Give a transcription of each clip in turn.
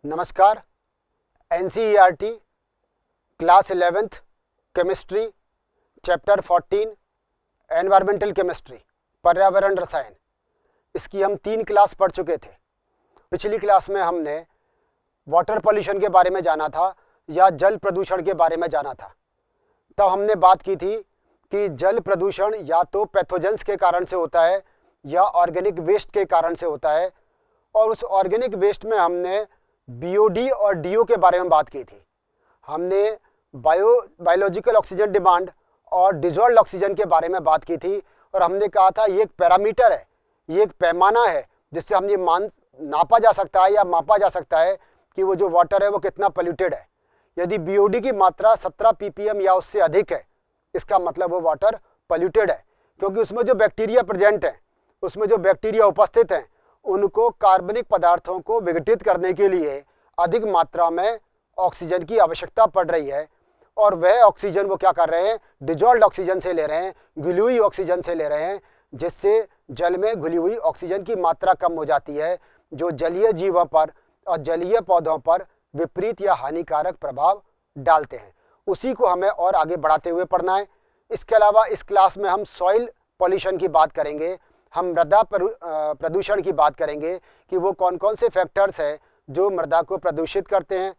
नमस्कार। NCERT class 11th chemistry chapter 14 environmental chemistry पर्यावरण रसायन, इसकी हम 3 क्लास पढ़ चुके थे। पिछली क्लास में हमने वाटर पॉल्यूशन के बारे में जाना था या जल प्रदूषण के बारे में जाना था। तब हमने बात की थी कि जल प्रदूषण या तो पैथोजेंस के कारण से होता है या ऑर्गेनिक वेस्ट के कारण से होता है, और उस ऑर्गेनिक वेस्ट में हमने बीओडी और डीओ के बारे में बात की थी। हमने बायोलॉजिकल ऑक्सीजन डिमांड और डिजॉल्व्ड ऑक्सीजन के बारे में बात की थी, और हमने कहा था ये एक पैरामीटर है, ये एक पैमाना है जिससे हम ये नापा जा सकता है या मापा जा सकता है कि वो जो वाटर है वो कितना पोल्यूटेड है। यदि बीओडी की मात्रा 17 ppm या उससे अधिक है, इसका मतलब वो वाटर पोल्यूटेड है, क्योंकि उसमें जो बैक्टीरिया प्रेजेंट है, उसमें जो बैक्टीरिया उपस्थित हैं, उनको कार्बनिक पदार्थों को विघटित करने के लिए अधिक मात्रा में ऑक्सीजन की आवश्यकता पड़ रही है, और वह ऑक्सीजन वो क्या कर रहे हैं, डिजॉल्व्ड ऑक्सीजन से ले रहे हैं, घुली हुई ऑक्सीजन से ले रहे हैं, जिससे जल में घुली हुई ऑक्सीजन की मात्रा कम हो जाती है, जो जलीय जीवों पर और जलीय पौधों पर विपरीत या हानिकारक प्रभाव डालते हैं। उसी को हमें और आगे बढ़ाते हुए पढ़ना है। इसके अलावा इस क्लास में हम सॉइल पॉल्यूशन की बात करेंगे, हम मृदा प्रदूषण की बात करेंगे कि वो कौन कौन से फैक्टर्स हैं जो मृदा को प्रदूषित करते हैं।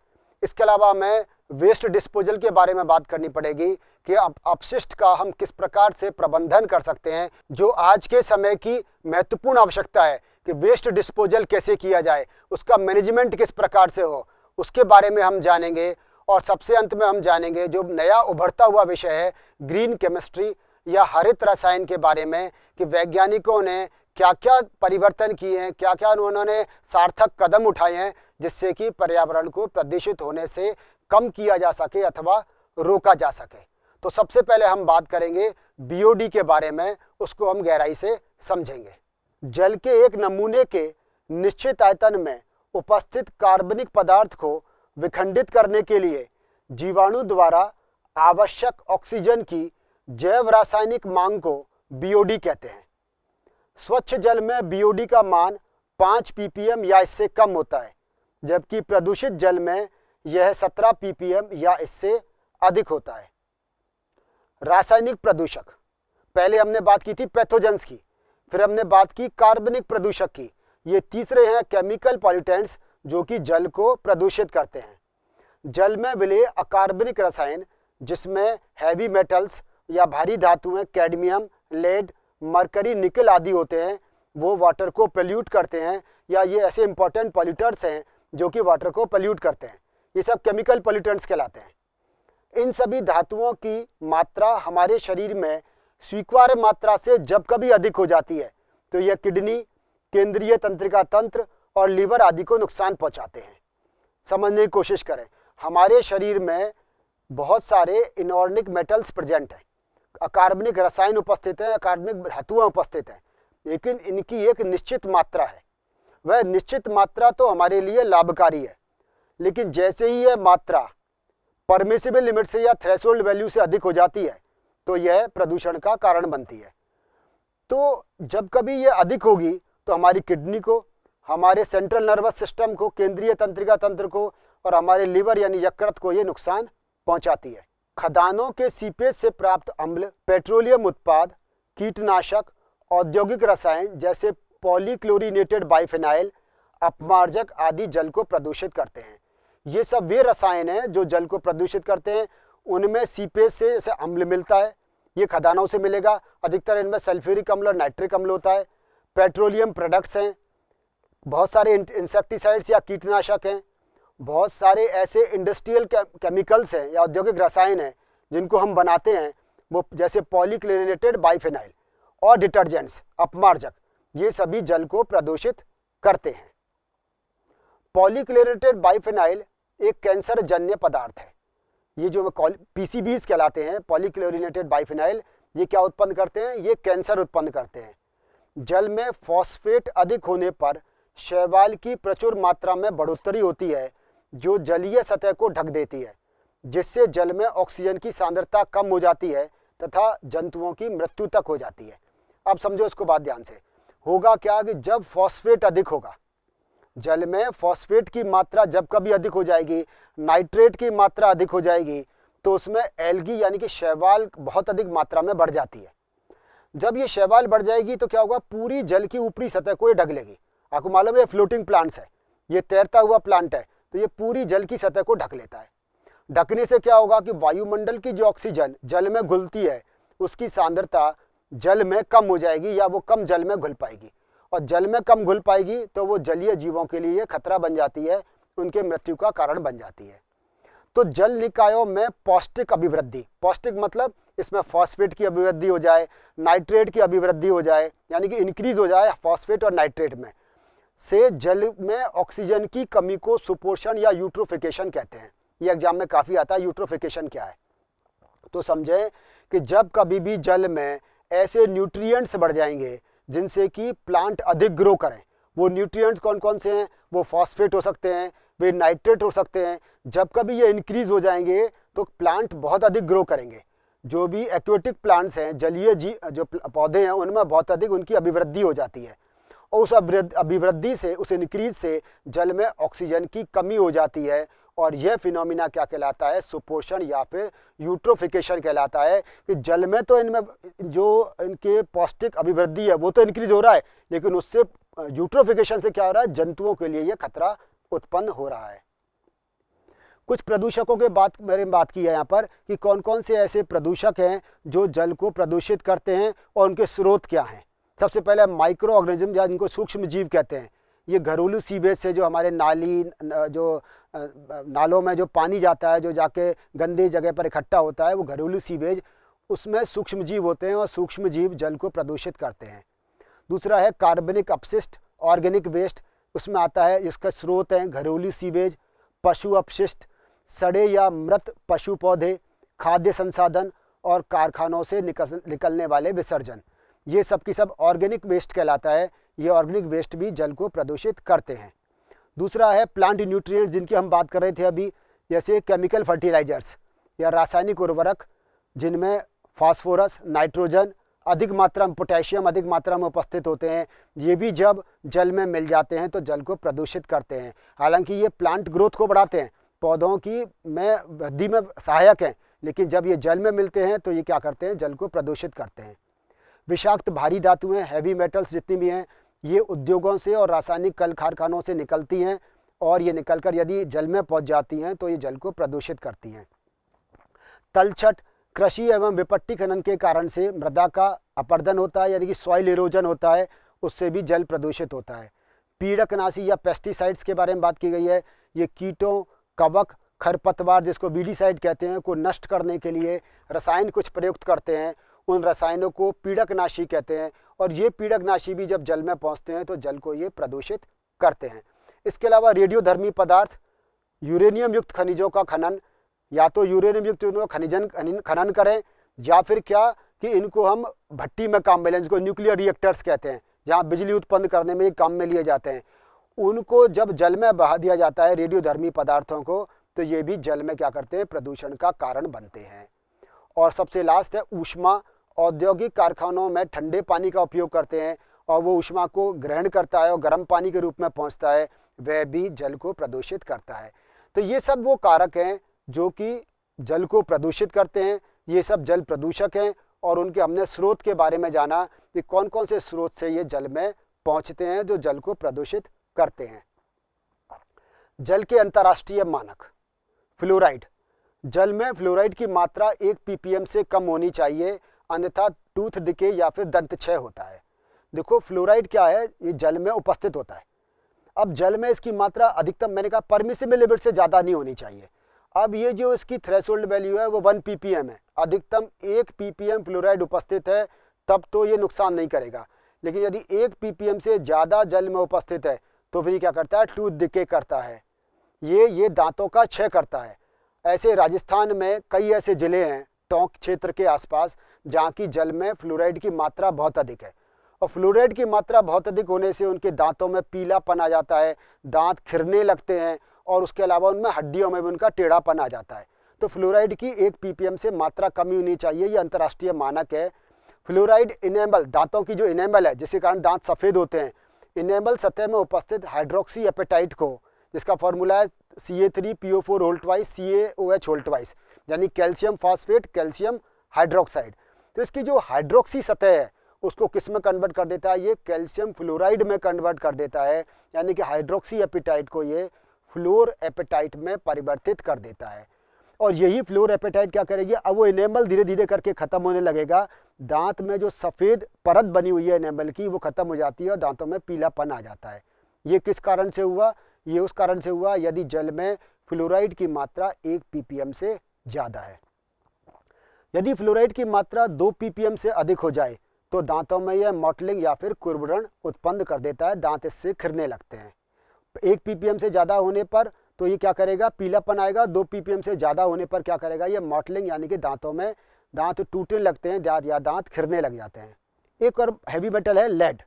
इसके अलावा हमें वेस्ट डिस्पोजल के बारे में बात करनी पड़ेगी कि अपशिष्ट का हम किस प्रकार से प्रबंधन कर सकते हैं, जो आज के समय की महत्वपूर्ण आवश्यकता है कि वेस्ट डिस्पोजल कैसे किया जाए, उसका मैनेजमेंट किस प्रकार से हो, उसके बारे में हम जानेंगे। और सबसे अंत में हम जानेंगे जो नया उभरता हुआ विषय है ग्रीन केमिस्ट्री या हरित रसायन के बारे में, कि वैज्ञानिकों ने क्या क्या परिवर्तन किए हैं, क्या क्या उन्होंने सार्थक कदम उठाए हैं जिससे कि पर्यावरण को प्रदूषित होने से कम किया जा सके अथवा रोका जा सके। तो सबसे पहले हम बात करेंगे बीओडी के बारे में, उसको हम गहराई से समझेंगे। जल के एक नमूने के निश्चित आयतन में उपस्थित कार्बनिक पदार्थ को विखंडित करने के लिए जीवाणु द्वारा आवश्यक ऑक्सीजन की जैव रासायनिक मांग को बीओडी कहते हैं। स्वच्छ जल में बीओडी का मान 5 ppm या इससे कम होता है, जबकि प्रदूषित जल में यह 17 ppm या इससे अधिक होता है। रासायनिक प्रदूषक, पहले हमने बात की थी पैथोजेंस की, फिर हमने बात की कार्बनिक प्रदूषक की। ये तीसरे हैं केमिकल पॉल्यूटेंट्स, जो कि जल को प्रदूषित करते हैं। जल में विलेय अकार्बनिक रसायन, जिसमें हैवी मेटल्स या भारी धातुएं कैडमियम, लेड, मरकरी, निकल आदि होते हैं, वो वाटर को पोल्यूट करते हैं, या ये ऐसे इंपॉर्टेंट पॉल्यूटर्स हैं जो कि वाटर को पोल्यूट करते हैं। ये सब केमिकल पॉल्यूटेंट्स कहलाते हैं। इन सभी धातुओं की मात्रा हमारे शरीर में स्वीकार्य मात्रा से जब कभी अधिक हो जाती है तो यह किडनी, केंद्रीय तंत्रिका तंत्र और लीवर आदि को नुकसान पहुंचाते हैं। समझने की कोशिश करें, हमारे शरीर में बहुत सारे इनऑर्गेनिक मेटल्स प्रेजेंट हैं, अकार्बनिक रसायन उपस्थित हैं, अकार्बनिक धातुएं उपस्थित हैं, लेकिन इनकी एक निश्चित मात्रा है। वह निश्चित मात्रा तो हमारे लिए लाभकारी है, लेकिन जैसे ही यह मात्रा परमिसिबल लिमिट से या थ्रेशोल्ड वैल्यू से अधिक हो जाती है तो यह प्रदूषण का कारण बनती है। तो जब कभी यह अधिक होगी तो हमारी किडनी को, हमारे सेंट्रल नर्वस सिस्टम को, केंद्रीय तंत्रिका तंत्र को और हमारे लीवर यानी यकृत को ये नुकसान पहुंचाती है। खदानों के सीपेज से प्राप्त अम्ल, पेट्रोलियम उत्पाद, कीटनाशक, औद्योगिक रसायन जैसे पॉलीक्लोरिनेटेड बाइफेनाइल, अपमार्जक आदि जल को प्रदूषित करते हैं। ये सब वे रसायन हैं जो जल को प्रदूषित करते हैं। उनमें सीपेज से जैसे अम्ल मिलता है, ये खदानों से मिलेगा, अधिकतर इनमें सल्फ्यूरिक अम्ल और नाइट्रिक अम्ल होता है। पेट्रोलियम प्रोडक्ट्स हैं, बहुत सारे इंसेक्टिसाइड्स या कीटनाशक हैं, बहुत सारे ऐसे इंडस्ट्रियल केमिकल्स हैं या औद्योगिक रसायन हैं जिनको हम बनाते हैं, वो जैसे पॉलीक्लोरिनेटेड बाइफेनाइल, और डिटर्जेंट्स, अपमार्जक, ये सभी जल को प्रदूषित करते हैं। पॉलीक्लोरिनेटेड बाइफेनाइल एक कैंसर जन्य पदार्थ है। ये जो पीसीबीज कहलाते हैं, पॉलीक्लोरिनेटेड बाइफेनाइल, ये क्या उत्पन्न करते हैं, ये कैंसर उत्पन्न करते हैं। जल में फॉस्फेट अधिक होने पर शैवाल की प्रचुर मात्रा में बढ़ोतरी होती है, जो जलीय सतह को ढक देती है, जिससे जल में ऑक्सीजन की सांद्रता कम हो जाती है तथा जंतुओं की मृत्यु तक हो जाती है। अब समझो इसको बात ध्यान से, होगा क्या कि जब फॉस्फेट अधिक होगा जल में फॉस्फेट की मात्रा जब कभी अधिक हो जाएगी, नाइट्रेट की मात्रा अधिक हो जाएगी, तो उसमें एल्गी यानी कि शैवाल बहुत अधिक मात्रा में बढ़ जाती है। जब ये शैवाल बढ़ जाएगी तो क्या होगा, पूरी जल की ऊपरी सतह को ये ढक लेगी। आपको मालूम है ये फ्लोटिंग प्लांट्स है, ये तैरता हुआ प्लांट है, तो ये पूरी जल की सतह को ढक लेता है। ढकने से क्या होगा कि वायुमंडल की जो ऑक्सीजन जल में घुलती है उसकी सांद्रता जल में कम हो जाएगी या वो कम जल में घुल पाएगी, और जल में कम घुल पाएगी तो वो जलीय जीवों के लिए खतरा बन जाती है, उनके मृत्यु का कारण बन जाती है। तो जल निकायों में पौष्टिक अभिवृद्धि, पौष्टिक मतलब इसमें फॉस्फेट की अभिवृद्धि हो जाए, नाइट्रेट की अभिवृद्धि हो जाए, यानी कि इंक्रीज हो जाए फॉस्फेट और नाइट्रेट में, से जल में ऑक्सीजन की कमी को सुपोषण या यूट्रोफिकेशन कहते हैं। ये एग्जाम में काफ़ी आता है, यूट्रोफिकेशन क्या है। तो समझें कि जब कभी भी जल में ऐसे न्यूट्रिएंट्स बढ़ जाएंगे जिनसे कि प्लांट अधिक ग्रो करें, वो न्यूट्रिएंट्स कौन कौन से हैं, वो फॉस्फेट हो सकते हैं, वे नाइट्रेट हो सकते हैं। जब कभी ये इंक्रीज हो जाएंगे तो प्लांट बहुत अधिक ग्रो करेंगे। जो भी एक्वेटिक प्लांट्स हैं, जलीय जो पौधे हैं, उनमें बहुत अधिक उनकी अभिवृद्धि हो जाती है, और उस अभिवृद्धि से, उस इंक्रीज से जल में ऑक्सीजन की कमी हो जाती है, और यह फिनोमिना क्या कहलाता है, सुपोषण या फिर यूट्रोफिकेशन कहलाता है। कि जल में तो इनमें जो इनके पौष्टिक अभिवृद्धि है वो तो इंक्रीज हो रहा है, लेकिन उससे यूट्रोफिकेशन से क्या हो रहा है, जंतुओं के लिए यह खतरा उत्पन्न हो रहा है। कुछ प्रदूषकों के बारे में बात की है यहाँ पर कि कौन कौन से ऐसे प्रदूषक हैं जो जल को प्रदूषित करते हैं और उनके स्रोत क्या हैं। सबसे पहले माइक्रो ऑर्गेनिज्म या जिनको सूक्ष्म जीव कहते हैं। ये घरेलू सीवेज से जो हमारे नालों में जो पानी जाता है, जो जाके गंदी जगह पर इकट्ठा होता है, वो घरेलू सीवेज, उसमें सूक्ष्म जीव होते हैं और सूक्ष्म जीव जल को प्रदूषित करते हैं। दूसरा है कार्बनिक अपशिष्ट, ऑर्गेनिक वेस्ट, उसमें आता है, इसका स्रोत है घरेलू सीवेज, पशु अपशिष्ट, सड़े या मृत पशु पौधे, खाद्य संसाधन और कारखानों से निकलने वाले विसर्जन। ये सब की सब ऑर्गेनिक वेस्ट कहलाता है। ये ऑर्गेनिक वेस्ट भी जल को प्रदूषित करते हैं। दूसरा है प्लांट न्यूट्रिएंट्स, जिनकी हम बात कर रहे थे अभी, जैसे केमिकल फर्टिलाइजर्स या रासायनिक उर्वरक, जिनमें फास्फोरस, नाइट्रोजन, अधिक मात्रा में पोटेशियम अधिक मात्रा में उपस्थित होते हैं। ये भी जब जल में मिल जाते हैं तो जल को प्रदूषित करते हैं। हालांकि ये प्लांट ग्रोथ को बढ़ाते हैं, पौधों की वृद्धि में सहायक हैं, लेकिन जब ये जल में मिलते हैं तो ये क्या करते हैं, जल को प्रदूषित करते हैं। विषाक्त भारी धातुएं, हैवी मेटल्स जितनी भी हैं, ये उद्योगों से और रासायनिक कल कारखानों से निकलती हैं, और ये निकलकर यदि जल में पहुंच जाती हैं तो ये जल को प्रदूषित करती हैं। तलछट, कृषि एवं विपट्टी खनन के कारण से मृदा का अपरदन होता है, यानी कि सॉइल इरोजन होता है, उससे भी जल प्रदूषित होता है। पीड़कनाशी या पेस्टिसाइड्स के बारे में बात की गई है। ये कीटों, कवक, खरपतवार, जिसको वीडीसाइड कहते हैं, को नष्ट करने के लिए रसायन कुछ प्रयुक्त करते हैं। उन रसायनों को पीड़कनाशी कहते हैं, और ये पीड़कनाशी भी जब जल में पहुंचते हैं तो जल को ये प्रदूषित करते हैं। इसके अलावा रेडियोधर्मी पदार्थ, यूरेनियम युक्त खनिजों का खनन, या तो यूरेनियम युक्त खनन करें, या फिर क्या कि इनको हम भट्टी में काम में लें, जिसको न्यूक्लियर रिएक्टर्स कहते हैं, जहाँ बिजली उत्पन्न करने में काम में लिए जाते हैं। उनको जब जल में बहा दिया जाता है रेडियोधर्मी पदार्थों को, तो ये भी जल में क्या करते हैं, प्रदूषण का कारण बनते हैं। और सबसे लास्ट है ऊष्मा। औद्योगिक कारखानों में ठंडे पानी का उपयोग करते हैं, और वो ऊष्मा को ग्रहण करता है और गर्म पानी के रूप में पहुंचता है, वह भी जल को प्रदूषित करता है। तो ये सब वो कारक हैं जो कि जल को प्रदूषित करते हैं। ये सब जल प्रदूषक हैं, और उनके हमने स्रोत के बारे में जाना कि कौन कौन से स्रोत से ये जल में पहुंचते हैं जो जल को प्रदूषित करते हैं। जल के अंतर्राष्ट्रीय मानक। फ्लोराइड, जल में फ्लोराइड की मात्रा 1 ppm से कम होनी चाहिए, अन्यथा टूथ डिके या फिर दंत क्षय होता है। देखो फ्लोराइड क्या है, ये जल में उपस्थित होता है। अब जल में इसकी मात्रा अधिकतम, मैंने कहा परमिसिबल लिमिट से ज़्यादा नहीं होनी चाहिए। अब ये जो इसकी थ्रेशोल्ड वैल्यू है वो 1 ppm है, अधिकतम 1 ppm फ्लोराइड उपस्थित है, तब तो ये नुकसान नहीं करेगा। लेकिन यदि 1 ppm से ज़्यादा जल में उपस्थित है तो फिर क्या करता है, टूथ डिके करता है, ये दांतों का क्षय करता है। ऐसे राजस्थान में कई ऐसे ज़िले हैं टोंक क्षेत्र के आसपास जहाँ की जल में फ्लोराइड की मात्रा बहुत अधिक है, और फ्लोराइड की मात्रा बहुत अधिक होने से उनके दांतों में पीलापन आ जाता है, दांत खिरने लगते हैं, और उसके अलावा उनमें हड्डियों में भी उनका टेढ़ापन आ जाता है। तो फ्लोराइड की 1 ppm से मात्रा कमी होनी चाहिए, ये अंतर्राष्ट्रीय मानक है। फ्लोराइड इनेमल, दांतों की जो इनेमल है जिसके कारण दांत सफ़ेद होते हैं, इनेबल सतह में उपस्थित हाइड्रोक्सी एपेटाइट को, जिसका फॉर्मूला है Ca3PO4 whole twice CaOH whole twice, यानी कैल्शियम फॉस्फेट कैल्शियम हाइड्रोक्साइड। तो इसकी जो हाइड्रोक्सी सतह है उसको किस में कन्वर्ट कर देता है, ये कैल्शियम फ्लोराइड में कन्वर्ट कर देता है, यानी कि हाइड्रोक्सी एपेटाइट को ये फ्लोर एपेटाइट में परिवर्तित कर देता है। और यही फ्लोर एपेटाइट क्या करेगी, अब वो इनेमल धीरे धीरे करके खत्म होने लगेगा, दांत में जो सफ़ेद परत बनी हुई है इनेमल की वो खत्म हो जाती है और दांतों में पीलापन आ जाता है। ये किस कारण से हुआ, ये उस कारण से हुआ यदि जल में फ्लोराइड की मात्रा 1 ppm से ज़्यादा है। यदि फ्लोराइड की मात्रा 2 ppm से अधिक हो जाए तो दांतों में यह मॉटलिंग या फिर कुर्बरण उत्पन्न कर देता है, दांत इससे खिरने लगते हैं। 1 ppm से ज़्यादा होने पर तो ये क्या करेगा, पीलापन आएगा। 2 ppm से ज़्यादा होने पर क्या करेगा, ये मॉटलिंग यानी कि दांतों में दांत टूटने लगते हैं या दांत खिरने लग जाते हैं। एक और हैवी मेटल है लेड,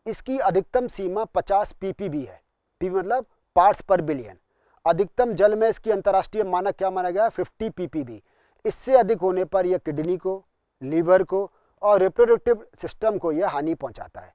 इसकी अधिकतम सीमा 50 ppb है। पी मतलब पार्ट्स पर बिलियन। अधिकतम जल में इसकी अंतर्राष्ट्रीय मानक क्या माना गया, 50 ppb। इससे अधिक होने पर यह किडनी को, लीवर को और रिप्रोडक्टिव सिस्टम को यह हानि पहुंचाता है।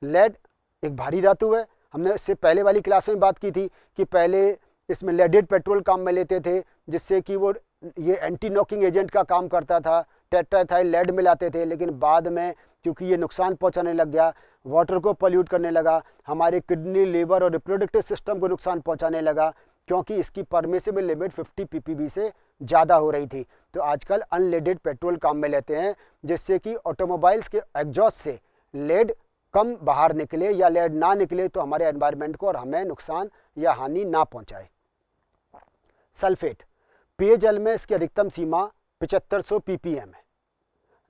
लेड एक भारी धातु है। हमने इससे पहले वाली क्लास में बात की थी कि पहले इसमें लेडेड पेट्रोल काम में लेते थे, जिससे कि वो ये एंटी नॉकिंग एजेंट का काम करता था, टेट्राथाइल लेड मिलाते थे। लेकिन बाद में क्योंकि ये नुकसान पहुंचाने लग गया, वाटर को पॉल्यूट करने लगा, हमारे किडनी, लीवर और रिप्रोडक्टिव सिस्टम को नुकसान पहुंचाने लगा, क्योंकि इसकी परमिसिबल लिमिट 50 ppb से ज़्यादा हो रही थी। तो आजकल अनलेडेड पेट्रोल काम में लेते हैं, जिससे कि ऑटोमोबाइल्स के एग्जॉस्ट से लेड कम बाहर निकले या लेड ना निकले, तो हमारे एनवायरनमेंट को और हमें नुकसान या हानि ना पहुंचाए। सल्फेट, पेयजल में इसकी अधिकतम सीमा 7500 ppm है।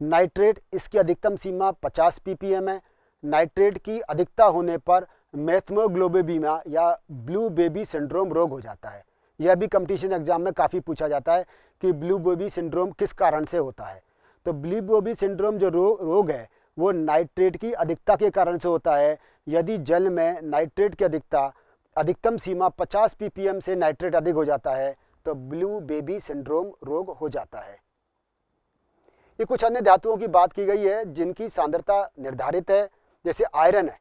नाइट्रेट, इसकी अधिकतम सीमा 50 ppm है। नाइट्रेट की अधिकता होने पर मेथमोग्लोबिनमा या ब्लू बेबी सिंड्रोम रोग हो जाता है। यह भी कंपटीशन एग्जाम में काफ़ी पूछा जाता है कि ब्लू बेबी सिंड्रोम किस कारण से होता है। तो ब्लू बेबी सिंड्रोम जो रोग है वो नाइट्रेट की अधिकता के कारण से होता है। यदि जल में नाइट्रेट की अधिकतम सीमा 50 ppm से नाइट्रेट अधिक हो जाता है तो ब्लू बेबी सिंड्रोम रोग हो जाता है। ये कुछ अन्य धातुओं की बात की गई है जिनकी सांद्रता निर्धारित है, जैसे आयरन है।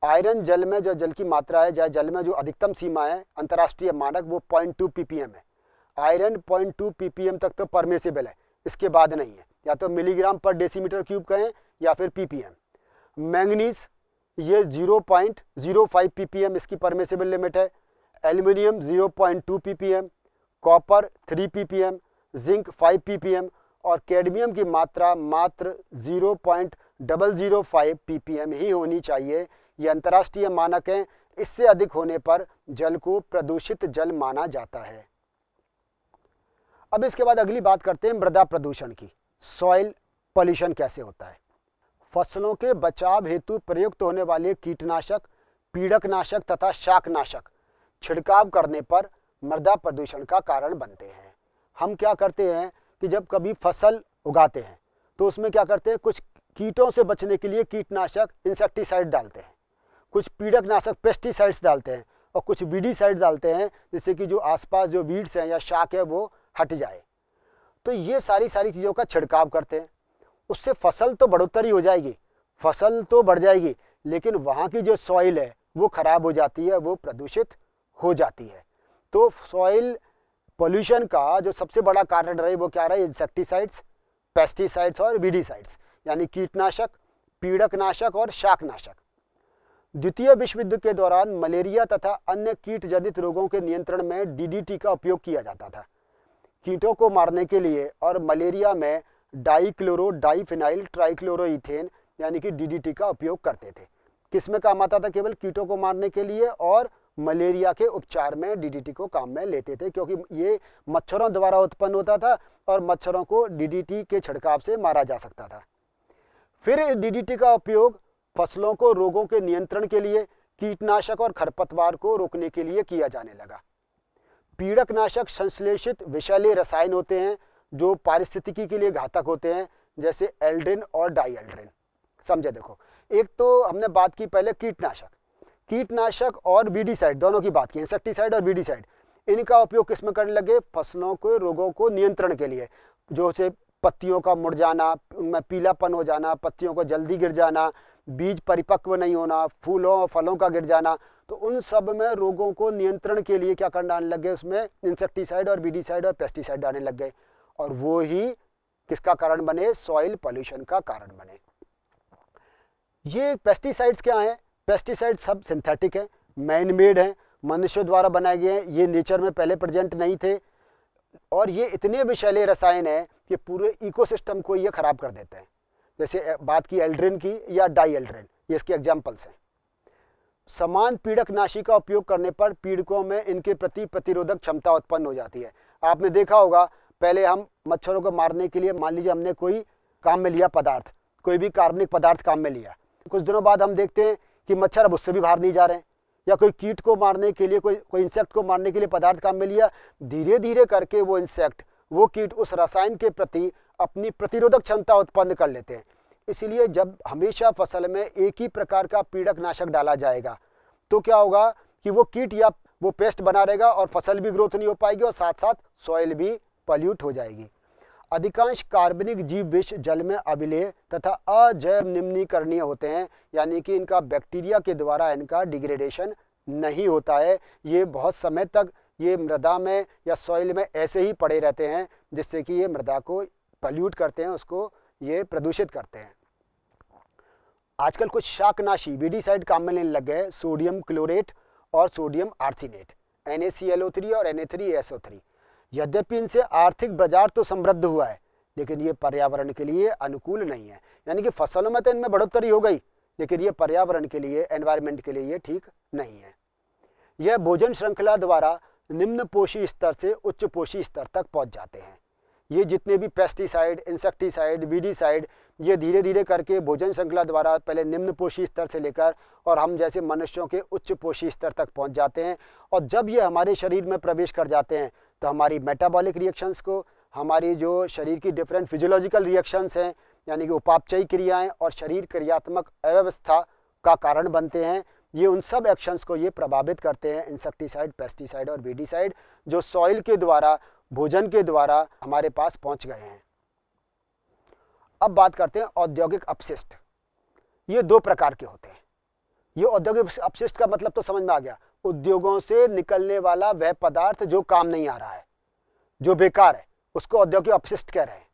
आयरन जल में जो जल की मात्रा है, जल में जो अधिकतम सीमा है अंतर्राष्ट्रीय मानक वो 0.2 ppm है। आयरन 0.2 ppm तक तो परमिसिबल है, इसके बाद नहीं है। या तो मिलीग्राम पर डेसीमीटर क्यूब कहें या फिर ppm। मैंगनीज ये 0.05 ppm इसकी परमिसिबल लिमिट है। Aluminium 0.2 ppm, copper 3 ppm, zinc 5 ppm और कैडमियम की मात्रा मात्र 0.005 ppm ही होनी चाहिए। ये अंतर्राष्ट्रीय मानक हैं। इससे अधिक होने पर जल को प्रदूषित जल माना जाता है। अब इसके बाद अगली बात करते हैं मृदा प्रदूषण की। सॉइल पॉल्यूशन कैसे होता है। फसलों के बचाव हेतु प्रयुक्त होने वाले कीटनाशक, पीड़कनाशक तथा शाकनाशक छिड़काव करने पर मृदा प्रदूषण का कारण बनते हैं। हम क्या करते हैं कि जब कभी फसल उगाते हैं तो उसमें क्या करते हैं, कुछ कीटों से बचने के लिए कीटनाशक इंसेक्टिसाइड डालते हैं, कुछ पीड़कनाशक पेस्टिसाइड्स डालते हैं और कुछ वीडीसाइड्स डालते हैं, जिससे कि जो आसपास जो वीड्स हैं या शाक है वो हट जाए। तो ये सारी चीज़ों का छिड़काव करते हैं। उससे फसल तो बढ़ोतरी हो जाएगी, फसल तो बढ़ जाएगी, लेकिन वहाँ की जो सॉइल है वो खराब हो जाती है, वो प्रदूषित हो जाती है। तो सॉइल पॉल्यूशन का जो सबसे बड़ा कारण रहे वो क्या रहे, इंसेक्टिसाइड्स, पेस्टिसाइड्स और वीडीसाइड्स, यानी कीटनाशक, पीड़कनाशक और शाकनाशक। द्वितीय विश्व युद्ध के दौरान मलेरिया तथा अन्य कीट जनित रोगों के नियंत्रण में डीडीटी का उपयोग किया जाता था, कीटों को मारने के लिए। और मलेरिया में डाइक्लोरो डाइफिनाइल ट्राइक्लोरोइथेन यानी कि डीडीटी का उपयोग करते थे। किसमें काम आता था, केवल कीटों को मारने के लिए और मलेरिया के उपचार में डीडीटी को काम में लेते थे, क्योंकि ये मच्छरों द्वारा उत्पन्न होता था और मच्छरों को डीडीटी के छिड़काव से मारा जा सकता था। फिर डीडीटी का उपयोग फसलों को रोगों के नियंत्रण के लिए, कीटनाशक और खरपतवार को रोकने के लिए किया जाने लगा। पीड़कनाशक संश्लेषित विषैले रसायन होते हैं जो पारिस्थितिकी के लिए घातक होते हैं, जैसे एल्ड्रिन और डाईएल्ड्रिन। समझे, देखो, एक तो हमने बात की पहले कीटनाशक और वीडीसाइड दोनों की बात की, इंसेक्टिसाइड और वीडीसाइड। इनका उपयोग किस में करने लगे, फसलों के रोगों को नियंत्रण के लिए, जो से पत्तियों का मुड़ जाना, उनमें पीलापन हो जाना, पत्तियों को जल्दी गिर जाना, बीज परिपक्व नहीं होना, फूलों फलों का गिर जाना, तो उन सब में रोगों को नियंत्रण के लिए क्या करना आने लग गए, उसमें इंसेक्टिसाइड और वीडिसाइड और पेस्टिसाइड आने लग गए, और वो ही किसका कारण बने, सॉइल पॉल्यूशन का कारण बने। ये पेस्टिसाइड्स क्या हैं, पेस्टिसाइड सब सिंथेटिक हैं, मैन मेड हैं, मनुष्यों द्वारा बनाए गए हैं, ये नेचर में पहले प्रेजेंट नहीं थे, और ये इतने विषैले रसायन हैं कि पूरे इकोसिस्टम को ये खराब कर देते हैं। जैसे बात की एल्ड्रिन की या डाई एल्ड्रिन, ये इसके एग्जाम्पल्स हैं। समान पीड़कनाशी का उपयोग करने पर पीड़कों में इनके प्रति प्रतिरोधक क्षमता उत्पन्न हो जाती है। आपने देखा होगा, पहले हम मच्छरों को मारने के लिए मान लीजिए हमने कोई काम में लिया पदार्थ, कोई भी कार्बनिक पदार्थ काम में लिया, कुछ दिनों बाद हम देखते हैं कि मच्छर अब उससे भी बाहर नहीं जा रहे हैं, या कोई कीट को मारने के लिए, कोई इंसेक्ट को मारने के लिए पदार्थ काम में लिया, धीरे धीरे करके वो इंसेक्ट, वो कीट उस रसायन के प्रति अपनी प्रतिरोधक क्षमता उत्पन्न कर लेते हैं। इसलिए जब हमेशा फसल में एक ही प्रकार का पीड़कनाशक डाला जाएगा तो क्या होगा कि वो कीट या वो पेस्ट बना रहेगा और फसल भी ग्रोथ नहीं हो पाएगी, और साथ साथ सॉइल भी पॉल्यूट हो जाएगी। अधिकांश कार्बनिक जीव विष जल में अविलेय तथा अजैव निम्नीकरणीय होते हैं, यानी कि इनका बैक्टीरिया के द्वारा इनका डिग्रेडेशन नहीं होता है। ये बहुत समय तक ये मृदा में या सॉइल में ऐसे ही पड़े रहते हैं, जिससे कि ये मृदा को पॉल्यूट करते हैं, उसको ये प्रदूषित करते हैं। आजकल कुछ शाकनाशी वीडिसाइड काम में लेने लग गए, सोडियम क्लोरेट और सोडियम आर्सेनेट, NaClO3 और Na3SO3। यद्यपि इनसे आर्थिक बाजार तो समृद्ध हुआ है, लेकिन ये पर्यावरण के लिए अनुकूल नहीं है। यानी कि फसलों में तो इनमें बढ़ोतरी हो गई, लेकिन ये पर्यावरण के लिए, एनवायरनमेंट के लिए ये ठीक नहीं है। यह भोजन श्रृंखला द्वारा निम्न पोषी स्तर से उच्च पोषी स्तर तक पहुंच जाते हैं। ये जितने भी पेस्टिसाइड, इंसेक्टिसाइड, वीडिसाइड, ये धीरे धीरे करके भोजन श्रृंखला द्वारा पहले निम्न पोषी स्तर से लेकर और हम जैसे मनुष्यों के उच्च पोषी स्तर तक पहुंच जाते हैं। और जब ये हमारे शरीर में प्रवेश कर जाते हैं तो हमारी मेटाबॉलिक रिएक्शंस को, हमारी जो शरीर की डिफरेंट फिजियोलॉजिकल रिएक्शंस हैं, यानी कि उपापचयी क्रियाएं और शरीर क्रियात्मक अव्यवस्था का कारण बनते हैं। ये उन सब एक्शंस को ये प्रभावित करते हैं, इंसेक्टिसाइड, पेस्टिसाइड और वीडिसाइड, जो सॉइल के द्वारा, भोजन के द्वारा हमारे पास पहुंच गए हैं। अब बात करते हैं औद्योगिक अपशिष्ट। ये दो प्रकार के होते हैं। ये औद्योगिक अपशिष्ट का मतलब तो समझ में आ गया, उद्योगों से निकलने वाला वह पदार्थ जो काम नहीं आ रहा है, जो बेकार है, उसको औद्योगिक अपशिष्ट कह रहे हैं।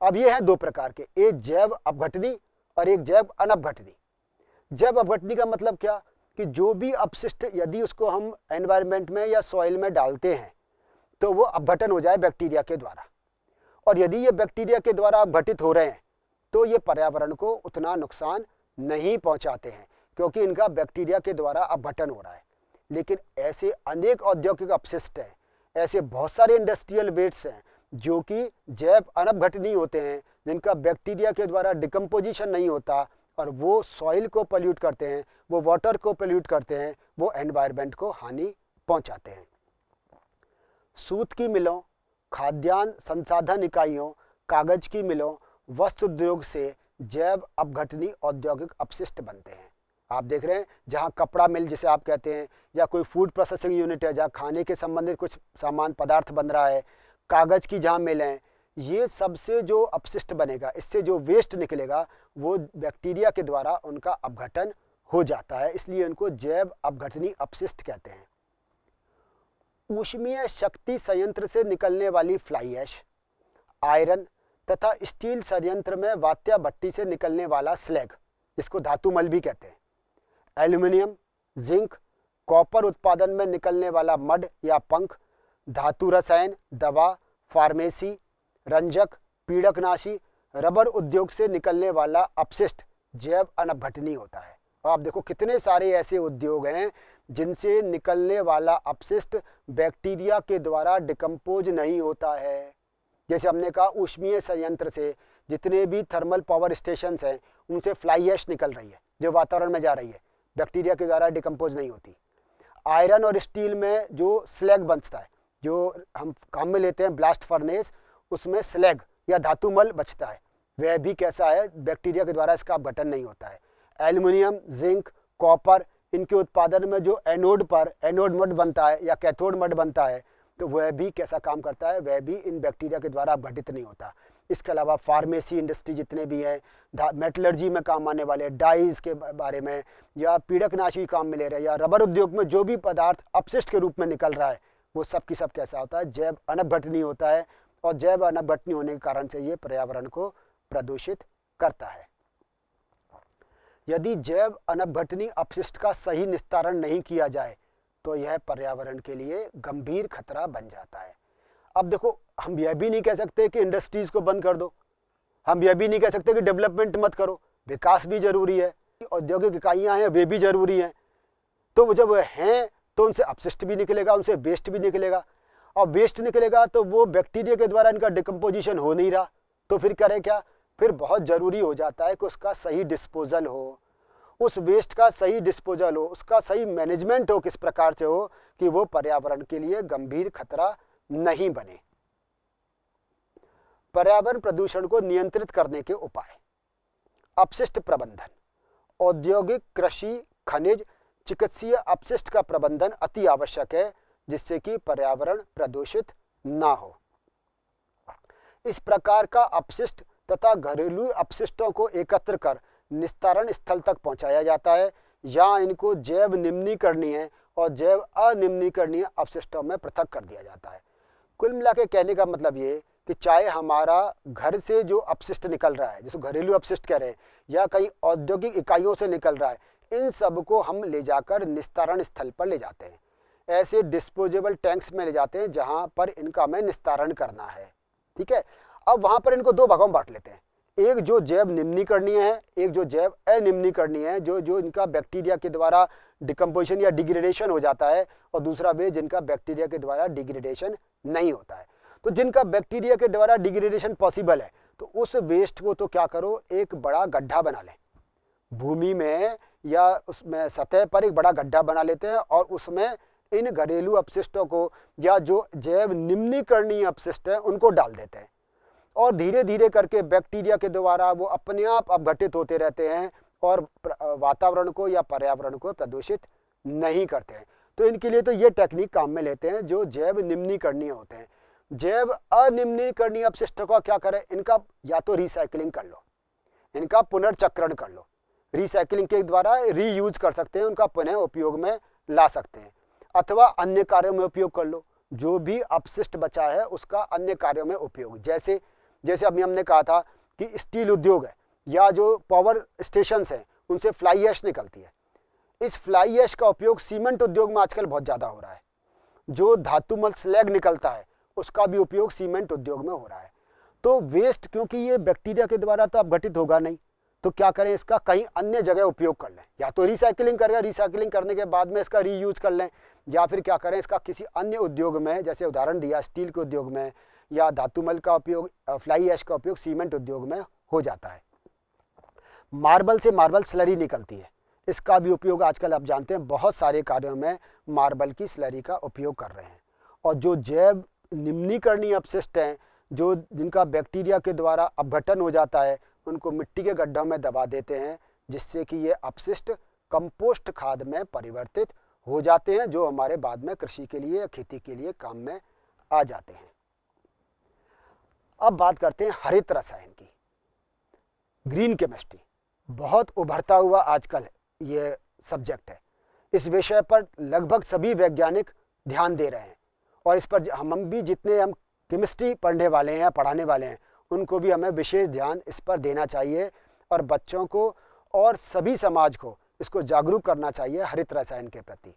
अब ये हैं दो प्रकार के, एक जैव अपघटनी और एक जैव अनपघटनी। जैव अपघटनी का मतलब क्या, कि जो भी अपशिष्ट यदि उसको हम एनवायरनमेंट में या सॉइल में डालते हैं तो वो अपघटन हो जाए बैक्टीरिया के द्वारा, और यदि ये बैक्टीरिया के द्वारा अपघटित हो रहे हैं तो ये पर्यावरण को उतना नुकसान नहीं पहुंचाते हैं, क्योंकि इनका बैक्टीरिया के द्वारा अपघटन हो रहा है। लेकिन ऐसे अनेक औद्योगिक अपशिष्ट हैं, ऐसे बहुत सारे इंडस्ट्रियल वेस्ट्स हैं जो कि जैव अनपघटनीय होते हैं, जिनका बैक्टीरिया के द्वारा डिकम्पोजिशन नहीं होता, और वो सॉइल को पोल्यूट करते हैं, वो वाटर को पोल्यूट करते हैं, वो एनवायरनमेंट को हानि पहुंचाते हैं। सूत की मिलों, खाद्यान्न संसाधन इकाइयों, कागज की मिलों, वस्त्र उद्योग से जैव अपघटनीय औद्योगिक अपशिष्ट बनते हैं। आप देख रहे हैं, जहाँ कपड़ा मिल जिसे आप कहते हैं, या कोई फूड प्रोसेसिंग यूनिट है जहाँ खाने के संबंधित कुछ सामान पदार्थ बन रहा है, कागज की जहाँ मिल है, ये सबसे जो अपशिष्ट बनेगा, इससे जो वेस्ट निकलेगा, वो बैक्टीरिया के द्वारा उनका अपघटन हो जाता है, इसलिए उनको जैव अपघटनीय अपशिष्ट कहते हैं। ऊष्मीय शक्ति संयंत्र से निकलने वाली फ्लाई ऐश, आयरन तथा स्टील संयंत्र में वात्या भट्टी से निकलने वाला स्लैग, जिसको धातु मल भी कहते हैं, एल्यूमिनियम, जिंक, कॉपर उत्पादन में निकलने वाला मड या पंख, धातु रसायन, दवा, फार्मेसी, रंजक, पीड़कनाशी, रबर उद्योग से निकलने वाला अपशिष्ट जैव अनपघटनीय होता है। आप देखो कितने सारे ऐसे उद्योग हैं जिनसे निकलने वाला अपशिष्ट बैक्टीरिया के द्वारा डिकम्पोज नहीं होता है। जैसे हमने कहा, ऊष्मीय संयंत्र से जितने भी थर्मल पावर स्टेशंस हैं, उनसे फ्लाई ऐश निकल रही है जो वातावरण में जा रही है, बैक्टीरिया के द्वारा डिकम्पोज नहीं होती। आयरन और स्टील में जो स्लैग बनता है, जो हम काम में लेते हैं ब्लास्ट फर्नेस, उसमें स्लैग या धातु मल बचता है, वह भी कैसा है, बैक्टीरिया के द्वारा इसका अपघटन नहीं होता है। एल्यूमिनियम, जिंक, कॉपर, इनके उत्पादन में जो एनोड पर एनोड मड बनता है या कैथोड मड बनता है, तो वह भी कैसा काम करता है, वह भी इन बैक्टीरिया के द्वारा अपघटित नहीं होता। इसके अलावा फार्मेसी इंडस्ट्री जितने भी हैं, मेटलर्जी में काम आने वाले डाइज के बारे में, या पीड़कनाशी काम में ले रहे हैं, या रबर उद्योग में जो भी पदार्थ अपशिष्ट के रूप में निकल रहा है वो सब की सब कैसा होता है, जैव अनपघटनीय होता है। और जैव अनपघटनीय होने के कारण से ये पर्यावरण को प्रदूषित करता है। यदि जैव अनपघटनीय अपशिष्ट का सही निस्तारण नहीं किया जाए तो यह पर्यावरण के लिए गंभीर खतरा बन जाता है। अब देखो, हम यह भी नहीं कह सकते कि इंडस्ट्रीज को बंद कर दो, हम यह भी नहीं कह सकते कि डेवलपमेंट मत करो, विकास भी जरूरी है, औद्योगिक इकाइयां हैं वे भी जरूरी हैं। तो जब वह हैं तो उनसे अपशिष्ट भी निकलेगा, उनसे वेस्ट भी निकलेगा, और वेस्ट निकलेगा तो वो बैक्टीरिया के द्वारा इनका डिकम्पोजिशन हो नहीं रहा, तो फिर करें क्या, फिर बहुत जरूरी हो जाता है कि उसका सही डिस्पोजल हो, उस वेस्ट का सही डिस्पोजल हो, उसका सही मैनेजमेंट हो, किस प्रकार से हो कि वो पर्यावरण के लिए गंभीर खतरा नहीं बने। पर्यावरण प्रदूषण को नियंत्रित करने के उपाय। अपशिष्ट प्रबंधन। औद्योगिक, कृषि, खनिज, चिकित्सीय अपशिष्ट का प्रबंधन अति आवश्यक है जिससे कि पर्यावरण प्रदूषित ना हो। इस प्रकार का अपशिष्ट तथा घरेलू अपशिष्टों को एकत्र कर निस्तारण स्थल तक पहुंचाया जाता है, या इनको जैव निम्नीकरणीय और जैव अनिम्नीकरणीय अपशिष्टों में पृथक कर दिया जाता है। कुल मिला के कहने का मतलब ये कि चाहे हमारा घर से जो अपशिष्ट निकल रहा है, जिसको घरेलू अपशिष्ट कह रहे हैं, या कई औद्योगिक इकाइयों से निकल रहा है, इन सब को हम ले जाकर निस्तारण स्थल पर ले जाते हैं। ऐसे डिस्पोजेबल टैंक्स में ले जाते हैं जहां पर इनका हमें निस्तारण करना है। ठीक है, अब वहां पर इनको दो भागों में बांट लेते हैं, एक जो जैव निम्नीकरणीय है, एक जो जैव अनिम्नीकरणीय है, जो इनका बैक्टीरिया के द्वारा डिकम्पोजिशन या डिग्रेडेशन हो जाता है, और दूसरा वे जिनका बैक्टीरिया के द्वारा डिग्रेडेशन नहीं होता है। तो जिनका बैक्टीरिया के द्वारा डिग्रेडेशन पॉसिबल है, तो उस वेस्ट को तो क्या करो, एक बड़ा गड्ढा बना लें भूमि में, या उसमें सतह पर एक बड़ा गड्ढा बना लेते हैं, और उसमें इन घरेलू अपशिष्टों को या जो जैव निम्नीकरणीय अपशिष्ट है उनको डाल देते हैं, और धीरे धीरे करके बैक्टीरिया के द्वारा वो अपने आप अपघटित होते रहते हैं और वातावरण को या पर्यावरण को प्रदूषित नहीं करते हैं। तो इनके लिए तो ये टेक्निक काम में लेते हैं जो जैव निम्नीकरणीय होते हैं। जैव अनिम्नीकरणीय अपशिष्टों का क्या करें, इनका या तो रिसाइकलिंग कर लो, इनका पुनर्चक्रण कर लो, रिसाइकलिंग के द्वारा रीयूज कर सकते हैं, उनका पुनः उपयोग में ला सकते हैं, अथवा अन्य कार्यों में उपयोग कर लो। जो भी अपशिष्ट बचा है उसका अन्य कार्यों में उपयोग, जैसे अभी हमने कहा था कि स्टील उद्योग है या जो पावर स्टेशन हैं उनसे फ्लाई ऐश निकलती है, इस फ्लाई ऐश का उपयोग सीमेंट उद्योग में आजकल बहुत ज़्यादा हो रहा है। जो धातुमल स्लैग निकलता है उसका भी उपयोग सीमेंट उद्योग में हो रहा है। तो वेस्ट, क्योंकि ये बैक्टीरिया के द्वारा तो अपघटित होगा नहीं, तो क्या करें, इसका कहीं अन्य जगह उपयोग कर लें, या तो रिसाइकलिंग करें, रिसाइकलिंग करने के बाद में इसका रीयूज कर लें, या फिर क्या करें, इसका किसी अन्य उद्योग में, जैसे उदाहरण दिया स्टील के उद्योग में, या धातुमल का उपयोग, फ्लाई ऐश का उपयोग सीमेंट उद्योग में हो जाता है। मार्बल से मार्बल स्लरी निकलती है, इसका भी उपयोग आजकल आप जानते हैं बहुत सारे कार्यों में मार्बल की स्लरी का उपयोग कर रहे हैं। और जो जैव निम्नीकरणीय अपशिष्ट हैं, जो जिनका बैक्टीरिया के द्वारा अपघटन हो जाता है, उनको मिट्टी के गड्ढों में दबा देते हैं, जिससे कि ये अपशिष्ट कंपोस्ट खाद में परिवर्तित हो जाते हैं, जो हमारे बाद में कृषि के लिए या खेती के लिए काम में आ जाते हैं। अब बात करते हैं हरित रसायन की, ग्रीन केमिस्ट्री। बहुत उभरता हुआ आजकल ये सब्जेक्ट है, इस विषय पर लगभग सभी वैज्ञानिक ध्यान दे रहे हैं, और इस पर हम भी जितने हम केमिस्ट्री पढ़ने वाले हैं या पढ़ाने वाले हैं उनको भी हमें विशेष ध्यान इस पर देना चाहिए, और बच्चों को और सभी समाज को इसको जागरूक करना चाहिए हरित रसायन के प्रति।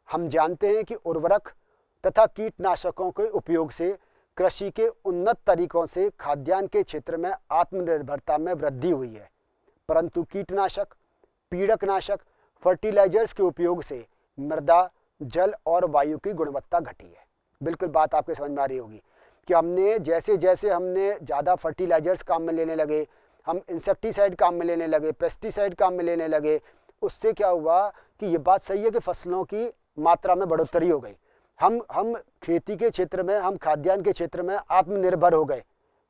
हम जानते हैं कि उर्वरक तथा कीटनाशकों के उपयोग से कृषि के उन्नत तरीकों से खाद्यान्न के क्षेत्र में आत्मनिर्भरता में वृद्धि हुई है, परंतु कीटनाशक, पीड़कनाशक, फर्टिलाइजर्स के उपयोग से मृदा, जल और वायु की गुणवत्ता घटी है। बिल्कुल बात आपके समझ में आ रही होगी कि हमने जैसे जैसे हमने ज़्यादा फर्टिलाइजर्स काम में लेने लगे, हम इंसेक्टिसाइड काम में लेने लगे, पेस्टिसाइड काम में लेने लगे, उससे क्या हुआ कि ये बात सही है कि फसलों की मात्रा में बढ़ोतरी हो गई, हम खेती के क्षेत्र में, हम खाद्यान्न के क्षेत्र में आत्मनिर्भर हो गए,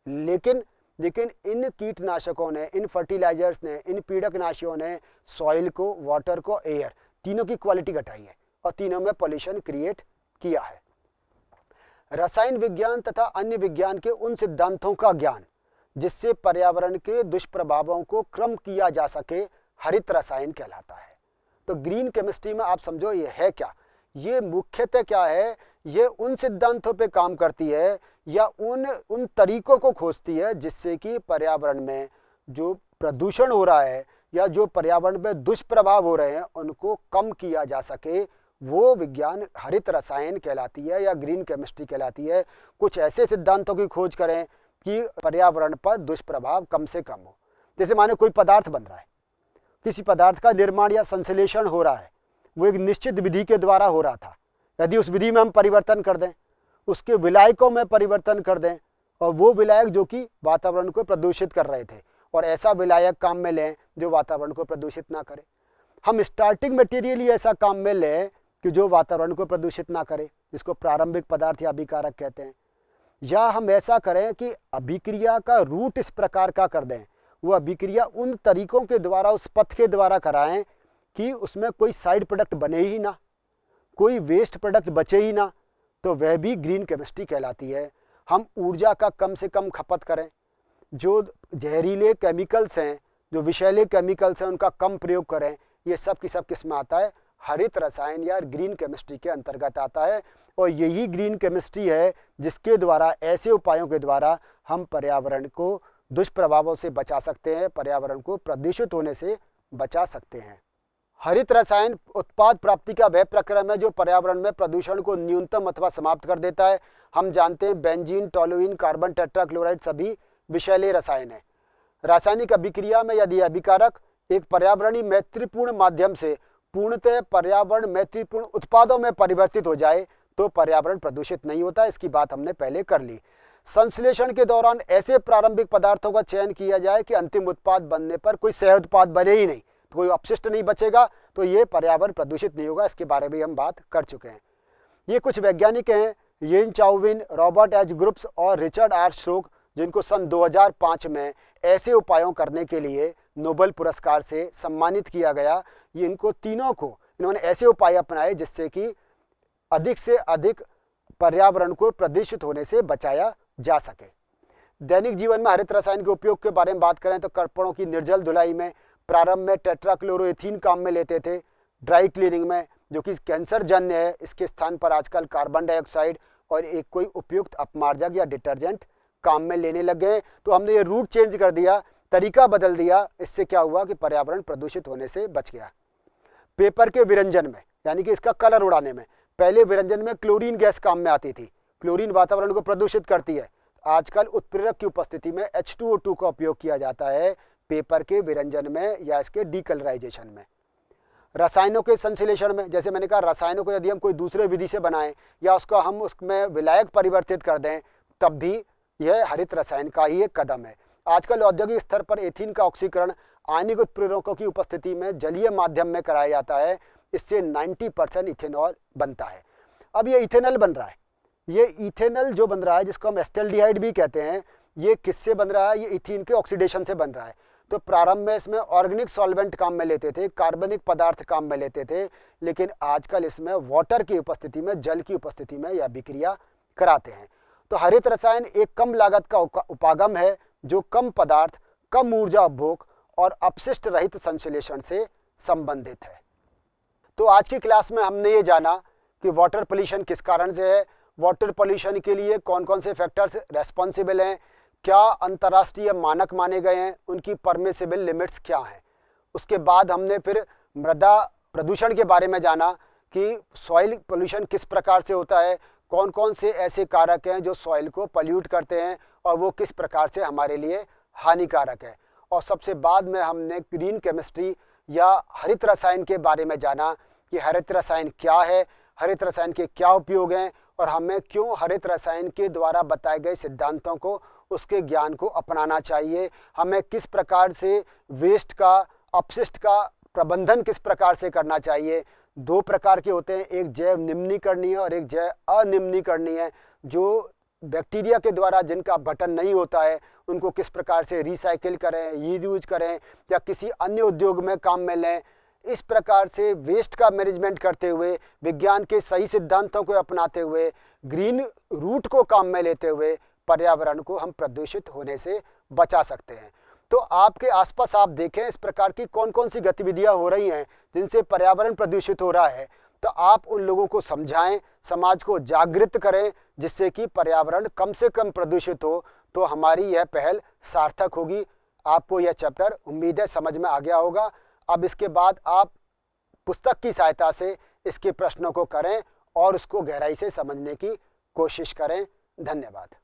लेकिन इन कीटनाशकों ने, इन फर्टिलाइजर्स ने, इन पीड़कनाशियों ने सॉइल को, वाटर को, एयर, तीनों की क्वालिटी घटाई है और तीनों में पॉल्यूशन क्रिएट किया है। रसायन विज्ञान तथा अन्य विज्ञान के उन सिद्धांतों का ज्ञान जिससे पर्यावरण के दुष्प्रभावों को कम किया जा सके हरित रसायन कहलाता है। तो ग्रीन केमिस्ट्री में आप समझो ये है क्या, ये मुख्यतः क्या है, ये उन सिद्धांतों पे काम करती है या उन तरीकों को खोजती है जिससे कि पर्यावरण में जो प्रदूषण हो रहा है या जो पर्यावरण में दुष्प्रभाव हो रहे हैं उनको कम किया जा सके। वो विज्ञान हरित रसायन कहलाती है या ग्रीन केमिस्ट्री कहलाती है। कुछ ऐसे सिद्धांतों की खोज करें कि पर्यावरण पर दुष्प्रभाव कम से कम हो। जैसे माने कोई पदार्थ बन रहा है, किसी पदार्थ का निर्माण या संश्लेषण हो रहा है, वो एक निश्चित विधि के द्वारा हो रहा था। यदि उस विधि में हम परिवर्तन कर दें, उसके विलायकों में परिवर्तन कर दें, और वो विलायक जो कि वातावरण को प्रदूषित कर रहे थे, और ऐसा विलायक काम में लें जो वातावरण को प्रदूषित ना करे। हम स्टार्टिंग मटेरियल ही ऐसा काम में लें कि जो वातावरण को प्रदूषित ना करे, जिसको प्रारंभिक पदार्थ या अभिकारक कहते हैं। या हम ऐसा करें कि अभिक्रिया का रूट इस प्रकार का कर दें, वो अभिक्रिया उन तरीकों के द्वारा, उस पथ के द्वारा कराएं कि उसमें कोई साइड प्रोडक्ट बने ही ना, कोई वेस्ट प्रोडक्ट बचे ही ना, तो वह भी ग्रीन केमिस्ट्री कहलाती है। हम ऊर्जा का कम से कम खपत करें, जो जहरीले केमिकल्स हैं, जो विषैले केमिकल्स हैं, उनका कम प्रयोग करें। ये सब की सब किस में आता है, हरित रसायन या ग्रीन केमिस्ट्री के अंतर्गत आता है। और यही ग्रीन केमिस्ट्री है जिसके द्वारा, ऐसे उपायों के द्वारा हम पर्यावरण को दुष्प्रभावों से बचा सकते हैं, पर्यावरण को प्रदूषित होने से बचा सकते हैं। हरित रसायन उत्पाद प्राप्ति का वह प्रक्रम है जो पर्यावरण में प्रदूषण को न्यूनतम अथवा समाप्त कर देता है। हम जानते हैं बेंजीन, टोलुइन, कार्बन टेट्राक्लोराइड सभी विषैले रसायन है। रासायनिक अभिक्रिया में यदि अभिकारक एक पर्यावरणीय मैत्रीपूर्ण माध्यम से पूर्णतः पर्यावरण मैत्रीपूर्ण उत्पादों में परिवर्तित हो जाए तो पर्यावरण प्रदूषित नहीं होता। इसकी बात हमने पहले कर ली। संश्लेषण के दौरान ऐसे प्रारंभिक पदार्थों का चयन किया जाए कि अंतिम उत्पाद बनने पर कोई सह उत्पाद बने ही नहीं, तो कोई अपशिष्ट नहीं बचेगा, तो ये पर्यावरण प्रदूषित नहीं होगा। इसके बारे में हम बात कर चुके हैं। ये कुछ वैज्ञानिक हैं, येन चाउविन, रॉबर्ट एच ग्रुप्स और रिचर्ड आर स्ट्रोक, जिनको सन 2005 में ऐसे उपायों करने के लिए नोबेल पुरस्कार से सम्मानित किया गया। ये इनको तीनों को इन्होंने ऐसे उपाय अपनाए जिससे कि अधिक से अधिक पर्यावरण को प्रदूषित होने से बचाया जा सके। दैनिक जीवन में हरित रसायन के उपयोग के बारे में बात करें तो कपड़ों की निर्जल धुलाई में प्रारंभ में टेट्राक्लोरोएथीन काम में लेते थे। ड्राई क्लीनिंग में, जो कि कैंसर जन्य है, इसके स्थान पर आजकल कार्बन डाइऑक्साइड और एक कोई उपयुक्त अपमार्जक या डिटर्जेंट काम में लेने लग गए। तो हमने ये रूट चेंज कर दिया, तरीका बदल दिया। इससे क्या हुआ कि पर्यावरण प्रदूषित होने से बच गया। पेपर के विरंजन में, यानी कि इसका कलर उड़ाने में, पहले विरंजन में क्लोरीन गैस काम में आती थी। क्लोरीन वातावरण को प्रदूषित करती है। आजकल उत्प्रेरक की उपस्थिति में H2O2 का उपयोग किया जाता है पेपर के विरंजन में या इसके डीकलराइजेशन में। रसायनों के संश्लेषण में, जैसे मैंने कहा, रसायनों को यदि हम कोई दूसरे विधि से बनाएं या उसका हम उसमें विलायक परिवर्तित कर दें, तब भी यह हरित रसायन का ही एक कदम है। आजकल औद्योगिक स्तर पर एथीन का ऑक्सीकरण आणविक उत्प्रेरकों की उपस्थिति में जलीय माध्यम में कराया जाता है। इससे 90% इथेनॉल बनता है। अब ये इथेनॉल बन रहा है, ये इथेनॉल जो बन रहा है, जिसको हम एस्टेल्डिहाइड भी कहते हैं, ये किससे बन रहा है? ये इथीन के ऑक्सीडेशन से बन रहा है। तो प्रारंभ में इसमें ऑर्गेनिक सॉल्वेंट काम में लेते थे, कार्बनिक पदार्थ काम में लेते थे, लेकिन आजकल इसमें वाटर की उपस्थिति में, जल की उपस्थिति में यह अभिक्रिया कराते हैं। तो हरित रसायन एक कम लागत का उपागम है जो कम पदार्थ, कम ऊर्जा उपभोग और अपशिष्ट रहित संश्लेषण से संबंधित है। तो आज की क्लास में हमने ये जाना कि वाटर पोल्यूशन किस कारण से है, वाटर पोल्यूशन के लिए कौन कौन से फैक्टर्स रेस्पॉन्सिबल हैं, क्या अंतर्राष्ट्रीय मानक माने गए हैं, उनकी परमिसिबल लिमिट्स क्या हैं। उसके बाद हमने फिर मृदा प्रदूषण के बारे में जाना कि सॉइल पोल्यूशन किस प्रकार से होता है, कौन कौन से ऐसे कारक हैं जो सॉइल को पॉल्यूट करते हैं और वो किस प्रकार से हमारे लिए हानिकारक है। और सबसे बाद में हमने ग्रीन केमिस्ट्री या हरित रसायन के बारे में जाना कि हरित रसायन क्या है, हरित रसायन के क्या उपयोग हैं और हमें क्यों हरित रसायन के द्वारा बताए गए सिद्धांतों को, उसके ज्ञान को अपनाना चाहिए, हमें किस प्रकार से वेस्ट का, अपशिष्ट का प्रबंधन किस प्रकार से करना चाहिए। दो प्रकार के होते हैं, एक जैव निम्नीकरणीय और एक जैव अनिम्नीकरणीय। जो बैक्टीरिया के द्वारा जिनका अपघटन नहीं होता है उनको किस प्रकार से रिसाइकिल करें, रीयूज करें या किसी अन्य उद्योग में काम में लें। इस प्रकार से वेस्ट का मैनेजमेंट करते हुए, विज्ञान के सही सिद्धांतों को अपनाते हुए, ग्रीन रूट को काम में लेते हुए पर्यावरण को हम प्रदूषित होने से बचा सकते हैं। तो आपके आसपास आप देखें इस प्रकार की कौन कौन सी गतिविधियां हो रही हैं जिनसे पर्यावरण प्रदूषित हो रहा है, तो आप उन लोगों को समझाएं, समाज को जागृत करें, जिससे कि पर्यावरण कम से कम प्रदूषित हो। तो हमारी यह पहल सार्थक होगी। आपको यह चैप्टर उम्मीद है समझ में आ गया होगा। अब इसके बाद आप पुस्तक की सहायता से इसके प्रश्नों को करें और उसको गहराई से समझने की कोशिश करें। धन्यवाद।